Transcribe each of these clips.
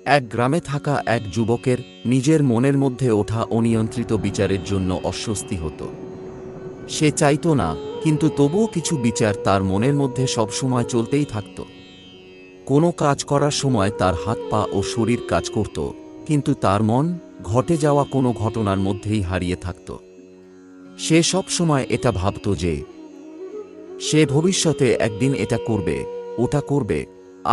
এক গ্রামে থাকা এক যুবকের নিজের মনের মধ্যে ওঠা অনিয়ন্ত্রিত বিচারের জন্য অস্বস্তি হতো। সে চাইতো না, কিন্তু তবুও কিছু বিচার তার মনের মধ্যে সবসময় চলতেই থাকত। কোনো কাজ করার সময় তার হাত পা ও শরীর কাজ করত, কিন্তু তার মন ঘটে যাওয়া কোনো ঘটনার মধ্যেই হারিয়ে থাকত। সে সব সময় এটা ভাবত যে সে ভবিষ্যতে একদিন এটা করবে, ওটা করবে,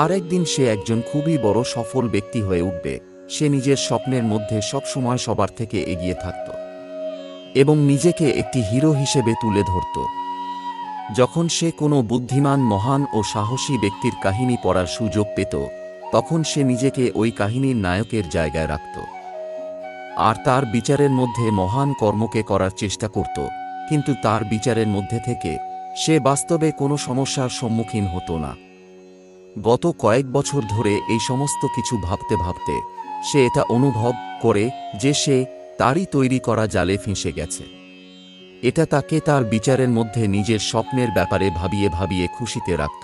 আর একদিন সে একজন খুবই বড় সফল ব্যক্তি হয়ে উঠবে। সে নিজের স্বপ্নের মধ্যে সবসময় সবার থেকে এগিয়ে থাকত এবং নিজেকে একটি হিরো হিসেবে তুলে ধরত। যখন সে কোনো বুদ্ধিমান, মহান ও সাহসী ব্যক্তির কাহিনী পড়ার সুযোগ পেত, তখন সে নিজেকে ওই কাহিনীর নায়কের জায়গায় রাখত আর তার বিচারের মধ্যে মহান কর্মকে করার চেষ্টা করত। কিন্তু তার বিচারের মধ্যে থেকে সে বাস্তবে কোনো সমস্যার সম্মুখীন হতো না। গত কয়েক বছর ধরে এই সমস্ত কিছু ভাবতে ভাবতে সে এটা অনুভব করে যে সে তারই তৈরি করা জালে ফেঁসে গেছে। এটা তাকে তার বিচারের মধ্যে নিজের স্বপ্নের ব্যাপারে ভাবিয়ে ভাবিয়ে খুশিতে রাখত,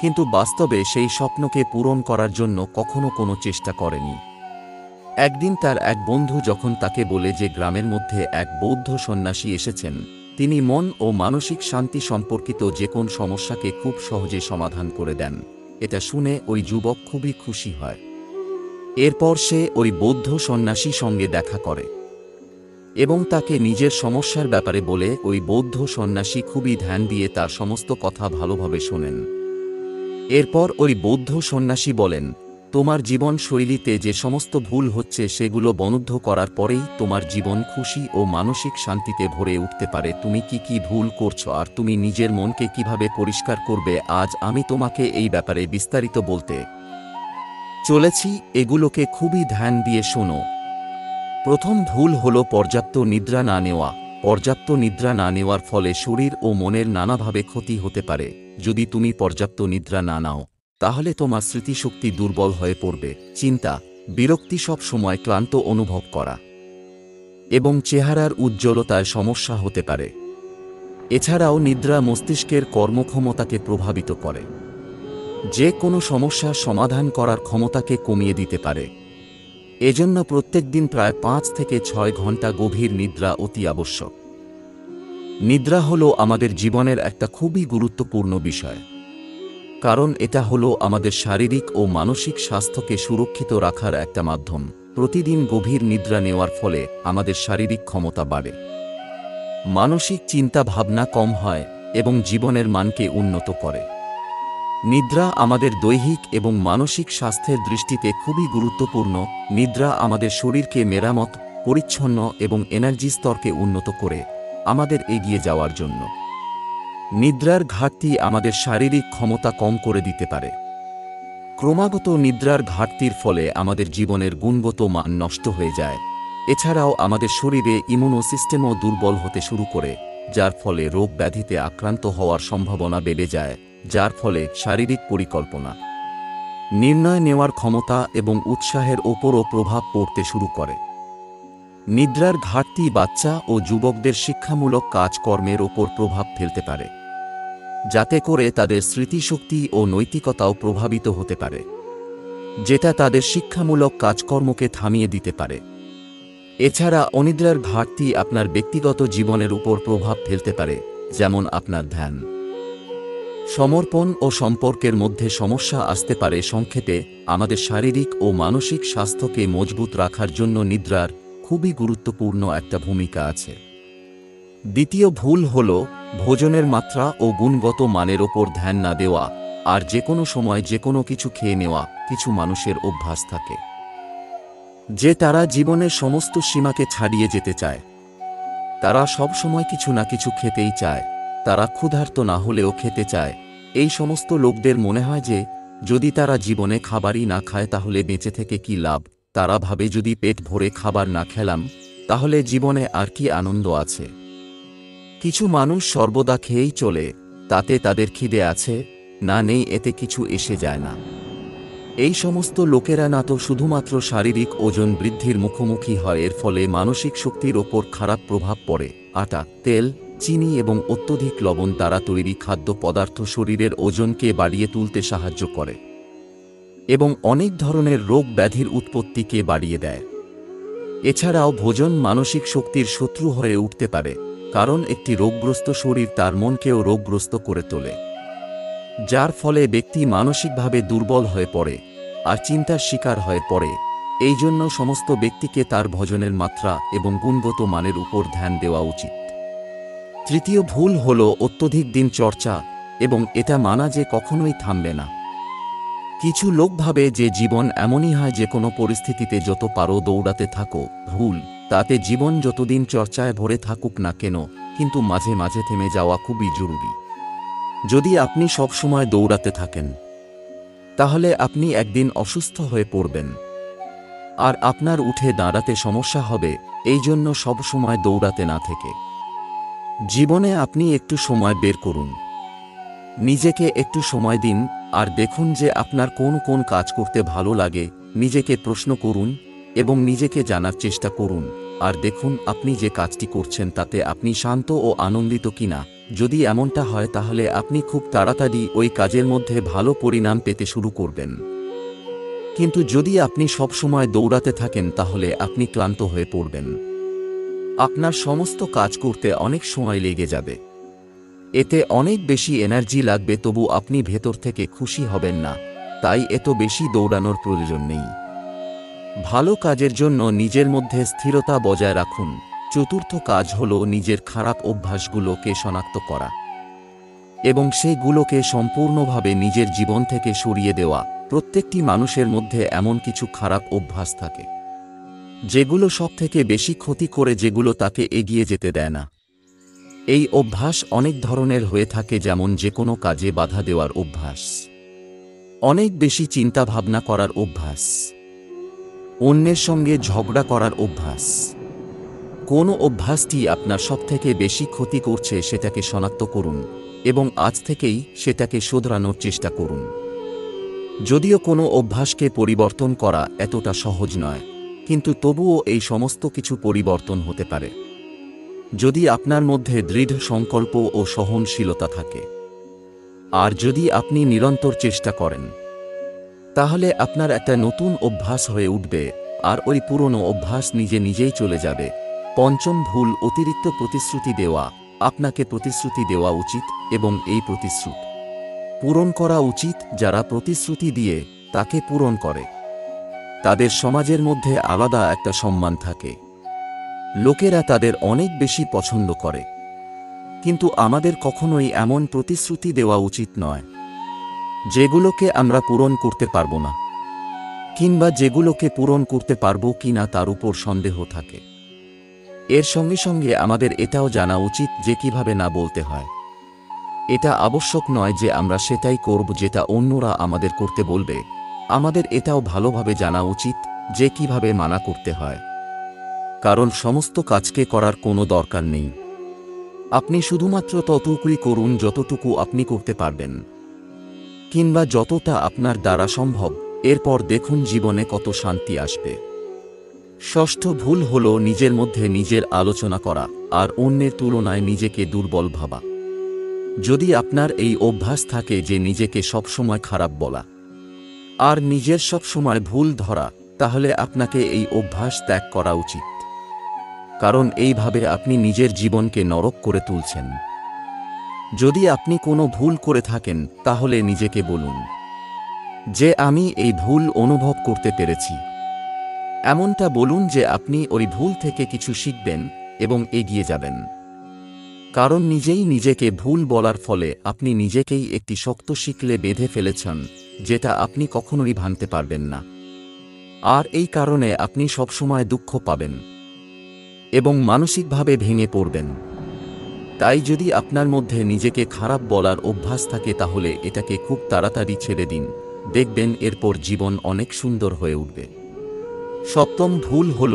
কিন্তু বাস্তবে সেই স্বপ্নকে পূরণ করার জন্য কখনো কোনো চেষ্টা করেনি। একদিন তার এক বন্ধু যখন তাকে বলে যে গ্রামের মধ্যে এক বৌদ্ধ সন্ন্যাসী এসেছেন, তিনি মন ও মানসিক শান্তি সম্পর্কিত যে কোন সমস্যাকে খুব সহজে সমাধান করে দেন, এটা শুনে ওই যুবক খুবই খুশি হয়। এরপর সে ওই বৌদ্ধ সন্ন্যাসীর সঙ্গে দেখা করে এবং তাকে নিজের সমস্যার ব্যাপারে বলে। ওই বৌদ্ধ সন্ন্যাসী খুবই ধ্যান দিয়ে তার সমস্ত কথা ভালোভাবে শোনেন। এরপর ওই বৌদ্ধ সন্ন্যাসী বলেন, তোমার জীবন শৈলীতে যে সমস্ত ভুল হচ্ছে সেগুলো বন্ধ করার পরেই তোমার জীবন খুশি ও মানসিক শান্তিতে ভরে উঠতে পারে। তুমি কি কি ভুল করছো আর তুমি নিজের মনকে কিভাবে পরিষ্কার করবে, আজ আমি তোমাকে এই ব্যাপারে বিস্তারিত বলতে চলেছি। এগুলোকে খুবই ধ্যান দিয়ে শোনো। প্রথম ভুল হলো পর্যাপ্ত নিদ্রা না নেওয়া। পর্যাপ্ত নিদ্রা না নেওয়ার ফলে শরীর ও মনের নানাভাবে ক্ষতি হতে পারে। যদি তুমি পর্যাপ্ত নিদ্রা না নাও, তাহলে তোমার স্মৃতিশক্তি দুর্বল হয়ে পড়বে, চিন্তা, বিরক্তি, সব সময় ক্লান্ত অনুভব করা এবং চেহারার উজ্জ্বলতায় সমস্যা হতে পারে। এছাড়াও নিদ্রা মস্তিষ্কের কর্মক্ষমতাকে প্রভাবিত করে, যে কোনো সমস্যার সমাধান করার ক্ষমতাকে কমিয়ে দিতে পারে। এজন্য প্রত্যেকদিন প্রায় 5 থেকে 6 ঘন্টা গভীর নিদ্রা অতি আবশ্যক। নিদ্রা হলো আমাদের জীবনের একটা খুবই গুরুত্বপূর্ণ বিষয়, কারণ এটা হলো আমাদের শারীরিক ও মানসিক স্বাস্থ্যকে সুরক্ষিত রাখার একটা মাধ্যম। প্রতিদিন গভীর নিদ্রা নেওয়ার ফলে আমাদের শারীরিক ক্ষমতা বাড়ে, মানসিক চিন্তা ভাবনা কম হয় এবং জীবনের মানকে উন্নত করে। নিদ্রা আমাদের দৈহিক এবং মানসিক স্বাস্থ্যের দৃষ্টিতে খুবই গুরুত্বপূর্ণ। নিদ্রা আমাদের শরীরকে মেরামত, পরিচ্ছন্ন এবং এনার্জি স্তরকে উন্নত করে আমাদের এগিয়ে যাওয়ার জন্য। নিদ্রার ঘাটতি আমাদের শারীরিক ক্ষমতা কম করে দিতে পারে। ক্রমাগত নিদ্রার ঘাটতির ফলে আমাদের জীবনের গুণগত মান নষ্ট হয়ে যায়। এছাড়াও আমাদের শরীরে ইমিউনো সিস্টেমও দুর্বল হতে শুরু করে, যার ফলে রোগ ব্যাধিতে আক্রান্ত হওয়ার সম্ভাবনা বেড়ে যায়, যার ফলে শারীরিক পরিকল্পনা, নির্ণয় নেওয়ার ক্ষমতা এবং উৎসাহের ওপরও প্রভাব পড়তে শুরু করে। নিদ্রার ঘাটতি বাচ্চা ও যুবকদের শিক্ষামূলক কাজকর্মের ওপর প্রভাব ফেলতে পারে, যাতে করে তাদের স্মৃতিশক্তি ও নৈতিকতাও প্রভাবিত হতে পারে, যেটা তাদের শিক্ষামূলক কাজকর্মকে থামিয়ে দিতে পারে। এছাড়া অনিদ্রার ঘাটতি আপনার ব্যক্তিগত জীবনের উপর প্রভাব ফেলতে পারে, যেমন আপনার ধ্যান, সমর্পণ ও সম্পর্কের মধ্যে সমস্যা আসতে পারে। সংক্ষেপে, আমাদের শারীরিক ও মানসিক স্বাস্থ্যকে মজবুত রাখার জন্য নিদ্রার খুবই গুরুত্বপূর্ণ একটা ভূমিকা আছে। দ্বিতীয় ভুল হল ভোজনের মাত্রা ও গুণগত মানের ওপর ধ্যান না দেওয়া আর যে কোনো সময় যে কোনো কিছু খেয়ে নেওয়া। কিছু মানুষের অভ্যাস থাকে যে তারা জীবনের সমস্ত সীমাকে ছাড়িয়ে যেতে চায়। তারা সব সময় কিছু না কিছু খেতেই চায়, তারা ক্ষুধার্ত না হলেও খেতে চায়। এই সমস্ত লোকদের মনে হয় যে যদি তারা জীবনে খাবারই না খায় তাহলে বেঁচে থেকে কি লাভ। তারা ভাবে যদি পেট ভরে খাবার না খেলাম তাহলে জীবনে আর কি আনন্দ আছে। কিছু মানুষ সর্বদা খেয়েই চলে, তাতে তাদের খিদে আছে না নেই এতে কিছু এসে যায় না। এই সমস্ত লোকেরা না তো শুধুমাত্র শারীরিক ওজন বৃদ্ধির মুখোমুখি হয়, এর ফলে মানসিক শক্তির ওপর খারাপ প্রভাব পড়ে। আটা, তেল, চিনি এবং অত্যধিক লবণ দ্বারা তৈরি খাদ্য পদার্থ শরীরের ওজনকে বাড়িয়ে তুলতে সাহায্য করে। এবং অনেক ধরনের রোগ ব্যাধির উৎপত্তিকে বাড়িয়ে দেয়। এছাড়াও ভোজন মানসিক শক্তির শত্রু হয়ে উঠতে পারে, কারণ একটি রোগগ্রস্ত শরীর তার মনকেও রোগগ্রস্ত করে তোলে, যার ফলে ব্যক্তি মানসিকভাবে দুর্বল হয়ে পড়ে আর চিন্তার শিকার হয়ে পড়ে। এই জন্য সমস্ত ব্যক্তিকে তার ভোজনের মাত্রা এবং গুণগত মানের উপর ধ্যান দেওয়া উচিত। তৃতীয় ভুল হল অত্যধিক দিন চর্চা, এবং এটা মানা যে কখনোই থামবে না। কিছু লোক ভাবে যে জীবন এমনই হয় যে কোনো পরিস্থিতিতে যত পারো দৌড়াতে থাকো। ভুল। তাতে জীবন যতদিন চর্চায় ভরে থাকুক না কেন, কিন্তু মাঝে মাঝে থেমে যাওয়া খুবই জরুরি। যদি আপনি সব সময় দৌড়াতে থাকেন, তাহলে আপনি একদিন অসুস্থ হয়ে পড়বেন আর আপনার উঠে দাঁড়াতে সমস্যা হবে। এই জন্য সব সময় দৌড়াতে না থেকে জীবনে আপনি একটু সময় বের করুন, নিজেকে একটু সময় দিন আর দেখুন যে আপনার কোন কোন কাজ করতে ভালো লাগে। নিজেকে প্রশ্ন করুন এবং নিজেকে জানার চেষ্টা করুন, আর দেখুন আপনি যে কাজটি করছেন তাতে আপনি শান্ত ও আনন্দিত কিনা। যদি এমনটা হয় তাহলে আপনি খুব তাড়াতাড়ি ওই কাজের মধ্যে ভালো পরিণাম পেতে শুরু করবেন। কিন্তু যদি আপনি সব সময় দৌড়াতে থাকেন তাহলে আপনি ক্লান্ত হয়ে পড়বেন, আপনার সমস্ত কাজ করতে অনেক সময় লেগে যাবে, এতে অনেক বেশি এনার্জি লাগবে, তবু আপনি ভেতর থেকে খুশি হবেন না। তাই এত বেশি দৌড়ানোর প্রয়োজন নেই। ভালো কাজের জন্য নিজের মধ্যে স্থিরতা বজায় রাখুন। চতুর্থ কাজ হল নিজের খারাপ অভ্যাসগুলোকে শনাক্ত করা এবং সেগুলোকে সম্পূর্ণভাবে নিজের জীবন থেকে সরিয়ে দেওয়া। প্রত্যেকটি মানুষের মধ্যে এমন কিছু খারাপ অভ্যাস থাকে যেগুলো সবথেকে বেশি ক্ষতি করে, যেগুলো তাকে এগিয়ে যেতে দেয় না। এই অভ্যাস অনেক ধরনের হয়ে থাকে, যেমন যে কোনো কাজে বাধা দেওয়ার অভ্যাস, অনেক বেশি চিন্তা ভাবনা করার অভ্যাস, অন্যের সঙ্গে ঝগড়া করার অভ্যাস। কোন অভ্যাসটি আপনার সবথেকে বেশি ক্ষতি করছে সেটাকে শনাক্ত করুন এবং আজ থেকেই সেটাকে শোধরানোর চেষ্টা করুন। যদিও কোনো অভ্যাসকে পরিবর্তন করা এতটা সহজ নয়, কিন্তু তবুও এই সমস্ত কিছু পরিবর্তন হতে পারে যদি আপনার মধ্যে দৃঢ় সংকল্প ও সহনশীলতা থাকে। আর যদি আপনি নিরন্তর চেষ্টা করেন, তাহলে আপনার একটা নতুন অভ্যাস হয়ে উঠবে আর ওই পুরনো অভ্যাস নিজে নিজেই চলে যাবে। পঞ্চম ভুল, অতিরিক্ত প্রতিশ্রুতি দেওয়া। আপনাকে প্রতিশ্রুতি দেওয়া উচিত এবং এই প্রতিশ্রুতি পূরণ করা উচিত। যারা প্রতিশ্রুতি দিয়ে তাকে পূরণ করে তাদের সমাজের মধ্যে আলাদা একটা সম্মান থাকে, লোকেরা তাদের অনেক বেশি পছন্দ করে। কিন্তু আমাদের কখনোই এমন প্রতিশ্রুতি দেওয়া উচিত নয় যেগুলোকে আমরা পূরণ করতে পারবো না, কিংবা যেগুলোকে পূরণ করতে পারবো কিনা তার উপর সন্দেহ থাকে। এর সঙ্গে সঙ্গে আমাদের এটাও জানা উচিত যে কিভাবে না বলতে হয়। এটা আবশ্যক নয় যে আমরা সেটাই করব যেটা অন্যরা আমাদের করতে বলবে। আমাদের এটাও ভালোভাবে জানা উচিত যে কিভাবে মানা করতে হয়, কারণ সমস্ত কাজকে করার কোনো দরকার নেই। আপনি শুধুমাত্র ততটুকুই করুন যতটুকু আপনি করতে পারবেন, কিংবা যতটা আপনার দ্বারা সম্ভব। এরপর দেখুন জীবনে কত শান্তি আসবে। ষষ্ঠ ভুল হল নিজের মধ্যে নিজের আলোচনা করা আর অন্যের তুলনায় নিজেকে দুর্বল ভাবা। যদি আপনার এই অভ্যাস থাকে যে নিজেকে সবসময় খারাপ বলা আর নিজের সবসময় ভুল ধরা, তাহলে আপনাকে এই অভ্যাস ত্যাগ করা উচিত, কারণ এইভাবে আপনি নিজের জীবনকে নরক করে তুলছেন। যদি আপনি কোনো ভুল করে থাকেন তাহলে নিজেকে বলুন যে আমি এই ভুল অনুভব করতে পেরেছি। এমনটা বলুন যে আপনি ওই ভুল থেকে কিছু শিখবেন এবং এগিয়ে যাবেন, কারণ নিজেই নিজেকে ভুল বলার ফলে আপনি নিজেকেই একটি শক্ত শিকলে বেঁধে ফেলেছেন যেটা আপনি কখনোই ভাঙতে পারবেন না। আর এই কারণে আপনি সবসময় দুঃখ পাবেন এবং মানসিকভাবে ভেঙে পড়বেন। তাই যদি আপনার মধ্যে নিজেকে খারাপ বলার অভ্যাস থাকে তাহলে এটাকে খুব তাড়াতাড়ি ছেড়ে দিন, দেখবেন এরপর জীবন অনেক সুন্দর হয়ে উঠবে। সপ্তম ভুল হল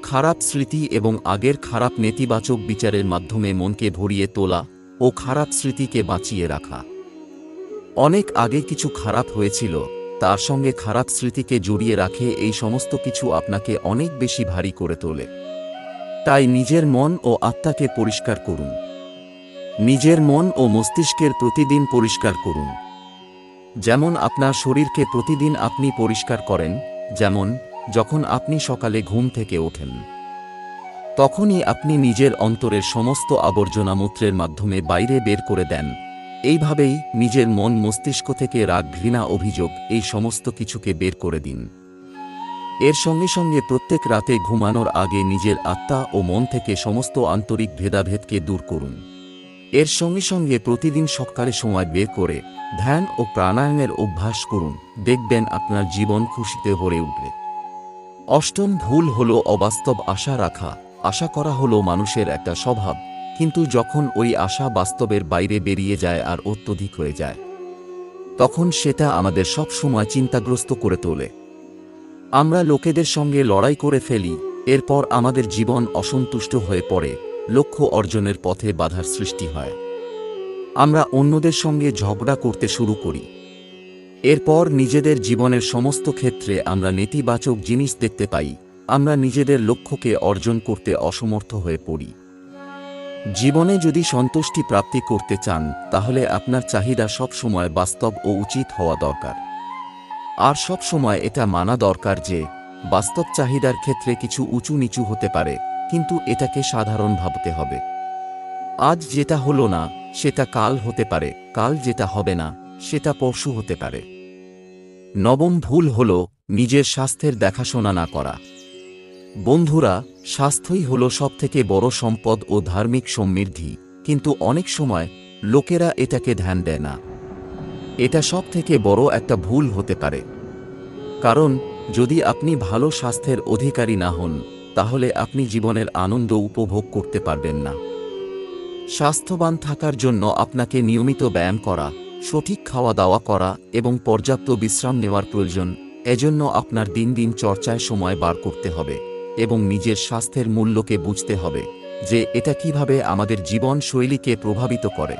খারাপ স্মৃতি এবং আগের খারাপ নেতিবাচক বিচারের মাধ্যমে মনকে ভরিয়ে তোলা ও খারাপ স্মৃতিকে বাঁচিয়ে রাখা। অনেক আগে কিছু খারাপ হয়েছিল, তার সঙ্গে খারাপ স্মৃতিকে জড়িয়ে রাখে এই সমস্ত কিছু আপনাকে অনেক বেশি ভারী করে তোলে। তাই নিজের মন ও আত্মাকে পরিষ্কার করুন, নিজের মন ও মস্তিষ্কের প্রতিদিন পরিষ্কার করুন। যেমন আপনার শরীরকে প্রতিদিন আপনি পরিষ্কার করেন, যেমন যখন আপনি সকালে ঘুম থেকে ওঠেন তখনই আপনি নিজের অন্তরের সমস্ত আবর্জনা মূত্রের মাধ্যমে বাইরে বের করে দেন। এইভাবেই নিজের মন মস্তিষ্ক থেকে রাগ, ঘৃণা, অভিযোগ এই সমস্ত কিছুকে বের করে দিন। এর সঙ্গে সঙ্গে প্রত্যেক রাতে ঘুমানোর আগে নিজের আত্মা ও মন থেকে সমস্ত আন্তরিক ভেদাভেদকে দূর করুন। এর সঙ্গে সঙ্গে প্রতিদিন সকালে সময় বের করে ধ্যান ও প্রাণায়ামের অভ্যাস করুন, দেখবেন আপনার জীবন খুশিতে ভরে উঠবে। অষ্টম ভুল হল অবাস্তব আশা রাখা। আশা করা হলো মানুষের একটা স্বভাব, কিন্তু যখন ওই আশা বাস্তবের বাইরে বেরিয়ে যায় আর অত্যধিক হয়ে যায়, তখন সেটা আমাদের সব সময় চিন্তাগ্রস্ত করে তোলে। আমরা লোকেদের সঙ্গে লড়াই করে ফেলি, এরপর আমাদের জীবন অসন্তুষ্ট হয়ে পড়ে, লক্ষ্য অর্জনের পথে বাধার সৃষ্টি হয়। আমরা অন্যদের সঙ্গে ঝগড়া করতে শুরু করি। এরপর নিজেদের জীবনের সমস্ত ক্ষেত্রে আমরা নেতিবাচক জিনিস দেখতে পাই। আমরা নিজেদের লক্ষ্যকে অর্জন করতে অসমর্থ হয়ে পড়ি। জীবনে যদি সন্তুষ্টি প্রাপ্তি করতে চান, তাহলে আপনার চাহিদা সব সময় বাস্তব ও উচিত হওয়া দরকার। আর সব সময় এটা মানা দরকার যে বাস্তব চাহিদার ক্ষেত্রে কিছু উঁচু নিচু হতে পারে, কিন্তু এটাকে সাধারণ ভাবতে হবে। আজ যেটা হলো না সেটা কাল হতে পারে, কাল যেটা হবে না সেটা পরশু হতে পারে। নবম ভুল হল নিজের স্বাস্থ্যের দেখাশোনা না করা। বন্ধুরা, স্বাস্থ্যই হল সবথেকে বড় সম্পদ ও ধার্মিক সমৃদ্ধি, কিন্তু অনেক সময় লোকেরা এটাকে ধ্যান দেয় না। এটা সবথেকে বড় একটা ভুল হতে পারে, কারণ যদি আপনি ভালো স্বাস্থ্যের অধিকারী না হন, তাহলে আপনি জীবনের আনন্দ উপভোগ করতে পারবেন না। স্বাস্থ্যবান থাকার জন্য আপনাকে নিয়মিত ব্যায়াম করা, সঠিক খাওয়া দাওয়া করা এবং পর্যাপ্ত বিশ্রাম নেওয়ার প্রয়োজন। এজন্য আপনার দিন দিন চর্চায় সময় বার করতে হবে এবং নিজের স্বাস্থ্যের মূল্যকে বুঝতে হবে যে এটা কিভাবে আমাদের জীবন শৈলীকে প্রভাবিত করে।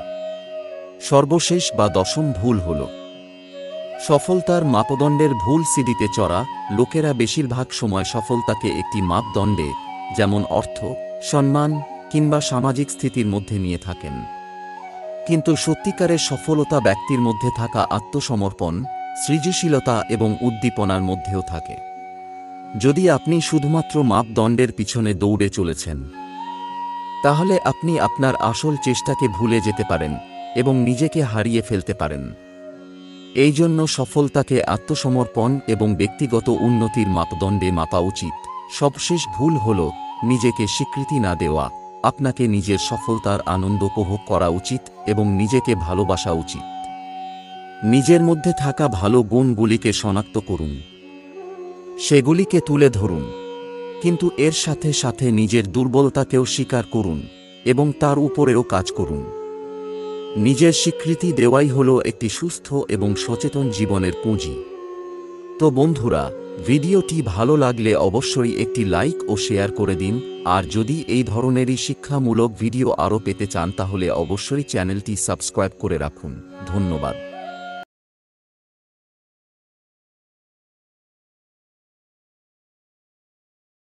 সর্বশেষ বা দশম ভুল হল সফলতার মাপদণ্ডের ভুল সিঁড়িতে চড়া। লোকেরা বেশিরভাগ সময় সফলতাকে একটি মাপদণ্ডে, যেমন অর্থ, সম্মান কিংবা সামাজিক স্থিতির মধ্যে নিয়ে থাকেন, কিন্তু সত্যিকারের সফলতা ব্যক্তির মধ্যে থাকা আত্মসমর্পণ, সৃজনশীলতা এবং উদ্দীপনার মধ্যেও থাকে। যদি আপনি শুধুমাত্র মাপদণ্ডের পিছনে দৌড়ে চলেছেন, তাহলে আপনি আপনার আসল চেষ্টাকে ভুলে যেতে পারেন এবং নিজেকে হারিয়ে ফেলতে পারেন। এই জন্য সফলতাকে আত্মসমর্পণ এবং ব্যক্তিগত উন্নতির মাপদণ্ডে মাপা উচিত। সবশেষ ভুল হল নিজেকে স্বীকৃতি না দেওয়া। আপনাকে নিজের সফলতার আনন্দ উপভোগ করা উচিত এবং নিজেকে ভালোবাসা উচিত। নিজের মধ্যে থাকা ভালো গুণগুলিকে শনাক্ত করুন, সেগুলিকে তুলে ধরুন, কিন্তু এর সাথে সাথে নিজের দুর্বলতাকেও স্বীকার করুন এবং তার উপরেও কাজ করুন। নিজের স্বীকৃতি দেওয়াই হলো একটি সুস্থ এবং সচেতন জীবনের পুঁজি। তো বন্ধুরা, ভিডিওটি ভালো লাগলে অবশ্যই একটি লাইক ও শেয়ার করে দিন। আর যদি এই ধরনেরই শিক্ষামূলক ভিডিও আরও পেতে চান, তাহলে অবশ্যই চ্যানেলটি সাবস্ক্রাইব করে রাখুন। ধন্যবাদ।